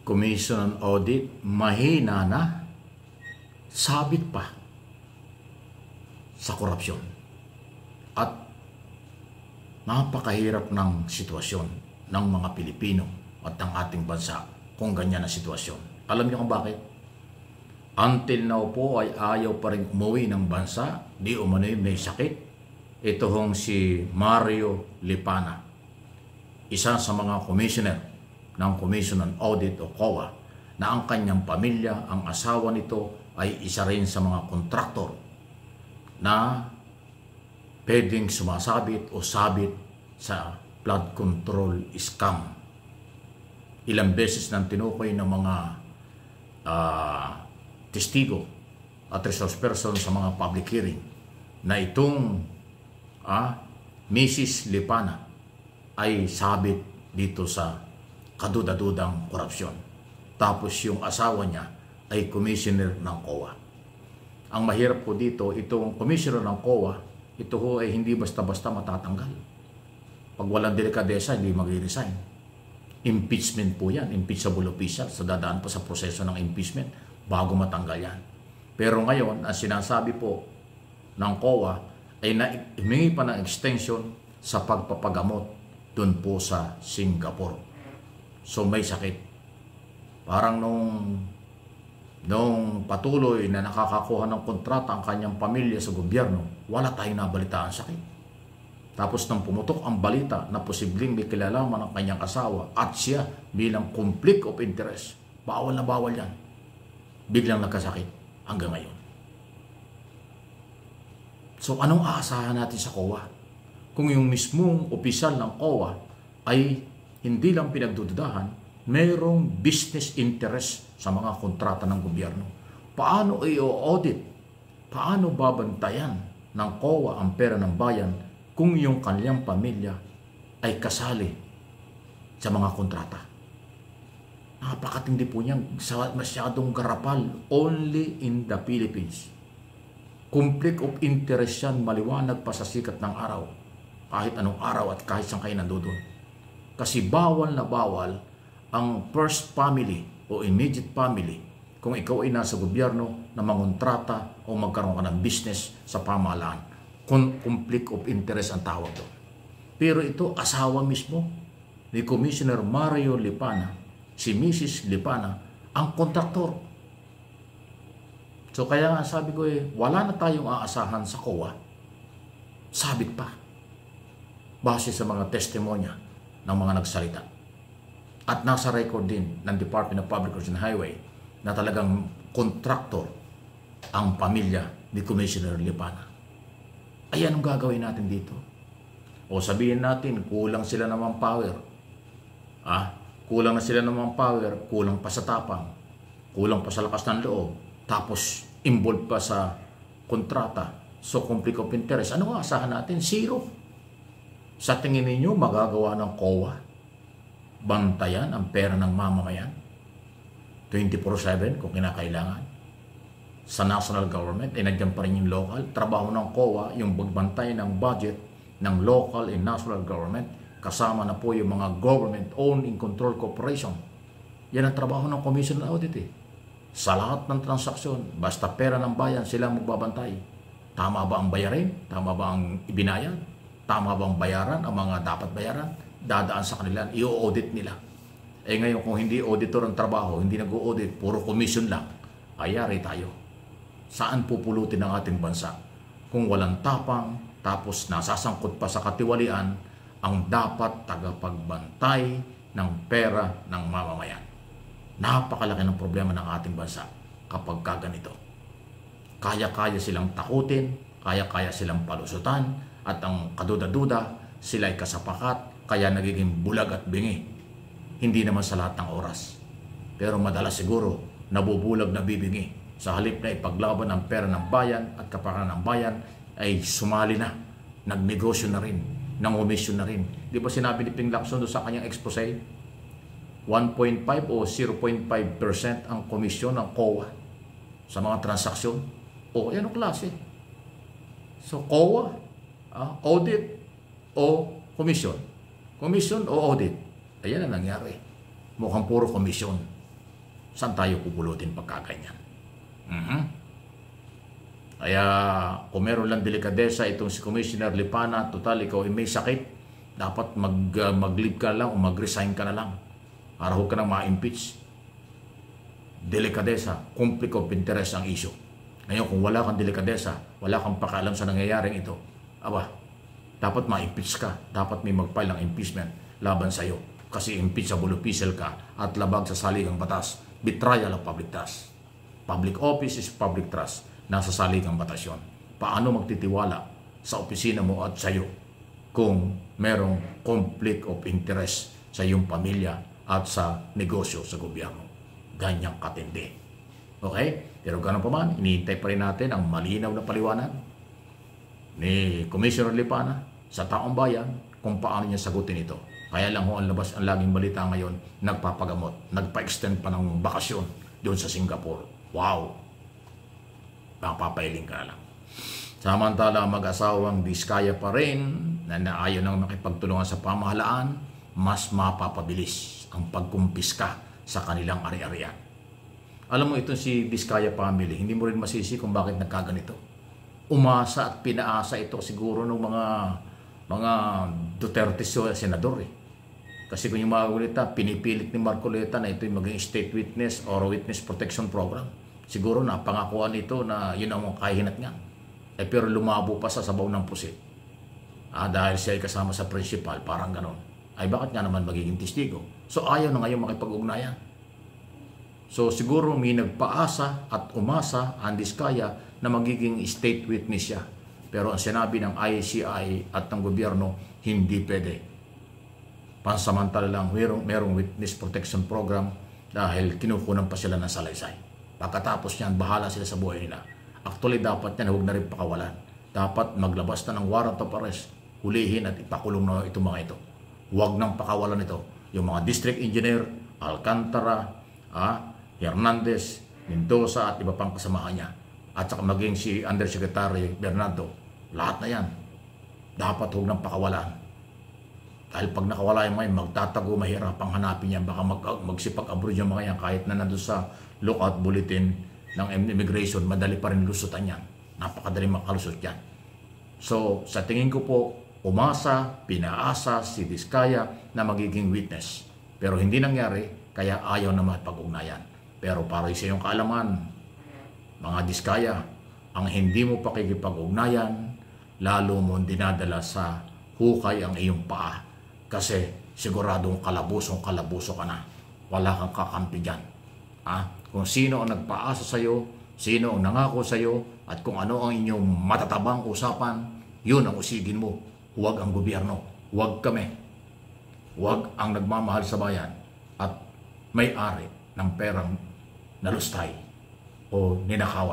Commission on Audit, mahina na, sabit pa sa korupsyon. At napakahirap ng sitwasyon ng mga Pilipino at ng ating bansa kung ganyan ang sitwasyon. Alam niyo kung bakit? Until now po ay ayaw pa rin umuwi ng bansa, di umano'y may sakit. Ito hong si Mario Lipana, isa sa mga commissioner ng Commission on Audit o COA, na ang kanyang pamilya, ang asawa nito ay isa rin sa mga kontraktor na pwedeng sumasabit o sabit sa flood control scam. Ilang beses nang tinukoy ng mga testigo at resource person sa mga public hearing na itong Mrs. Lipana ay sabit dito sa kaduda-dudang korupsyon. Tapos yung asawa niya ay commissioner ng COA. Ang mahirap po dito, itong commissioner ng COA, ito ho ay hindi basta-basta matatanggal. Pag walang delikadesa, hindi mag-resign. Impeachment po yan, impeachable official, sa dadaan pa sa proseso ng impeachment bago matanggal yan. Pero ngayon, ang sinasabi po ng COA ay humingi pa ng extension sa pagpapagamot doon po sa Singapore. So may sakit. Parang nung patuloy na nakakakuha ng kontrata ang kanyang pamilya sa gobyerno, wala tayong nabalitaan sakit. Tapos nang pumutok ang balita na posibleng may kilalaman ng kanyang asawa at siya bilang conflict of interest, bawal na bawal yan. Biglang nagkasakit hanggang ngayon. So anong aasahan natin sa COA? Kung yung mismong opisyal ng COA ay hindi lang pinagdududahan, mayroong business interest sa mga kontrata ng gobyerno. Paano i-audit? Paano babantayan ng COA ang pera ng bayan kung yung kanyang pamilya ay kasali sa mga kontrata? Napakatindi po niyan, masyadong garapal, only in the Philippines. Conflict of interest yan, maliwanag pa sa sikat ng araw, kahit anong araw at kahit saan kayo nandoon. Kasi bawal na bawal ang first family o immediate family kung ikaw ay nasa gobyerno na mangontrata o magkaroon ka ng business sa pamahalaan. Conflict of interest ang tawag doon. Pero ito, asawa mismo ni Commissioner Mario Lipana, si Mrs. Lipana, ang kontraktor. So kaya nga sabi ko wala na tayong aasahan sa COA. Sabit pa. Base sa mga testimonya ng mga nagsalita. At nasa record din ng Department of Public Works and Highway na talagang kontraktor ang pamilya ni Commissioner Lipana. Ay, anong gagawin natin dito? O sabihin natin, kulang sila ng power. Kulang na sila ng power, kulang pa sa tapang, kulang pa sa lakas ng loob, tapos involved pa sa kontrata. So, conflict of interest. Ano ang asahan natin? Zero. Sa tingin ninyo, magagawa ng COA bantayan ang pera ng mamamayan 24/7 kung kinakailangan? Sa national government, nandiyan pa rin yung local. Trabaho ng COA, yung pagbantay ng budget ng local and national government, kasama na po yung mga government-owned and controlled corporation. Yan ang trabaho ng Commission on Audit. Sa lahat ng transaksyon, basta pera ng bayan, sila magbabantay. Tama ba ang bayarin? Tama ba ang ibinayad? Tama bang bayaran ang mga dapat bayaran? Dadaan sa kanila, i-audit nila. Ngayon kung hindi auditor ang trabaho, hindi nag-audit, puro commission lang, ayari tayo. Saan pupulutin ang ating bansa? Kung walang tapang, tapos nasasangkot pa sa katiwalian, ang dapat tagapagbantay ng pera ng mamamayan. Napakalaki ng problema ng ating bansa kapag kaganito. Kaya-kaya silang takutin, kaya-kaya silang palusutan, at ang kaduda-duda, sila ay kasapakat, kaya nagiging bulag at bingi. Hindi naman sa lahat ng oras. Pero madalas siguro, nabubulag na bibingi. Sa halip na ipaglaban ng pera ng bayan at kapakanan ng bayan, ay sumali na, nagnegosyo na rin, nangomisyon na rin. Di ba sinabi ni Ping Lacson doon sa kanyang expose? 1.5 o 0.5% ang komisyon ng COA sa mga transaksyon. O, yan ang klase. So, COA, audit o commission? Commission o audit? Ayan ang nangyari. Mukhang puro commission. Saan tayo pupulutin pagkaganyan? Kaya kung meron lang delikadesa itong si Commissioner Lipana, total ikaw ay may sakit, dapat mag-leave ka lang o mag-resign ka na lang para huwag ka nang ma-impeach. Delikadesa, conflict of interest ang issue. Ngayon kung wala kang delikadesa, wala kang pakialam sa nangyayaring ito, dapat ma-impeach ka, dapat may mag-file ng impeachment laban sa iyo kasi impeachable official ka at labag sa saligang batas. Betrayal of public trust. Public office is public trust. Nasa saligang batas yun. Paano magtitiwala sa opisina mo at sa iyo kung merong conflict of interest sa iyong pamilya at sa negosyo sa gobyerno? Ganyang katindi. Okay? Pero ganun pa man, iniintay pa rin natin ang malinaw na paliwanag ni Commissioner Lipana sa taong bayan kung paano niya sagutin ito. Kaya lang ang labas ang laging balita ngayon, nagpapagamot, nagpa-extend pa ng bakasyon doon sa Singapore. Wow! Makapapailing ka na lang. Samantala, mag-asawang Diskaya pa rin na naayon ng makipagtulungan sa pamahalaan, mas mapapabilis ang pagkumpiska sa kanilang ari-arian. Alam mo, itong si Diskaya family, hindi mo rin masisi kung bakit nagkaganito. Umasa at pinaasa ito siguro ng mga Duterte senador Kasi kung yung mga ulita, pinipilit ni Marcoleta na ito yung maging state witness or witness protection program. Siguro na pangakuan ito na yun ang kahinat nga. Pero lumabo pa sa sabaw ng pusit. Dahil siya ay kasama sa principal, parang ganon. Ay bakit nga naman magiging testigo? So ayaw na ngayon makipag-ugnayan. So siguro may nagpaasa at umasa ang Diskaya na magiging state witness siya. Pero ang sinabi ng ICI at ng gobyerno, hindi pwede. Pansamantala lang, merong witness protection program dahil kinukunan pa sila ng salaysay. Pagkatapos niyan, bahala sila sa buhay nila. Actually, dapat yan, huwag na rin pakawalan. Dapat maglabas na ng warrant of arrest, hulihin at ipakulong na itong mga ito. Huwag nang pakawalan ito. Yung mga district engineer, Alcantara, Hernandez, Mendoza at iba pang kasamahan niya. At saka maging si Undersecretary Bernardo, lahat na yan. Dapat huwag nang pakawalan. Dahil pag nakawala yung mga yan, magtatago, mahirapang hanapin yan. Baka magsipag-abroad yung mga yan kahit na nandun sa lookout bulletin ng immigration, madali pa rin lusutan yan. Napakadali makalusot yan. So, sa tingin ko po, umasa, pinaasa si Diskaya na magiging witness. Pero hindi nangyari, kaya ayaw na makipag-ugnayan. Pero para sa iyong kaalaman, mga Diskaya, ang hindi mo pakikipag-ugnayan, lalo mo dinadala sa hukay ang iyong paa. Kasi siguradong kalabuso ka na. Wala kang kakampi dyan. Kung sino ang nagpaasa sa iyo, sino ang nangako sa iyo, at kung ano ang inyong matatabang usapan, yun ang usigin mo. Huwag ang gobyerno. Huwag kami. Huwag ang nagmamahal sa bayan at may-ari ng perang nalustay o ninakaw.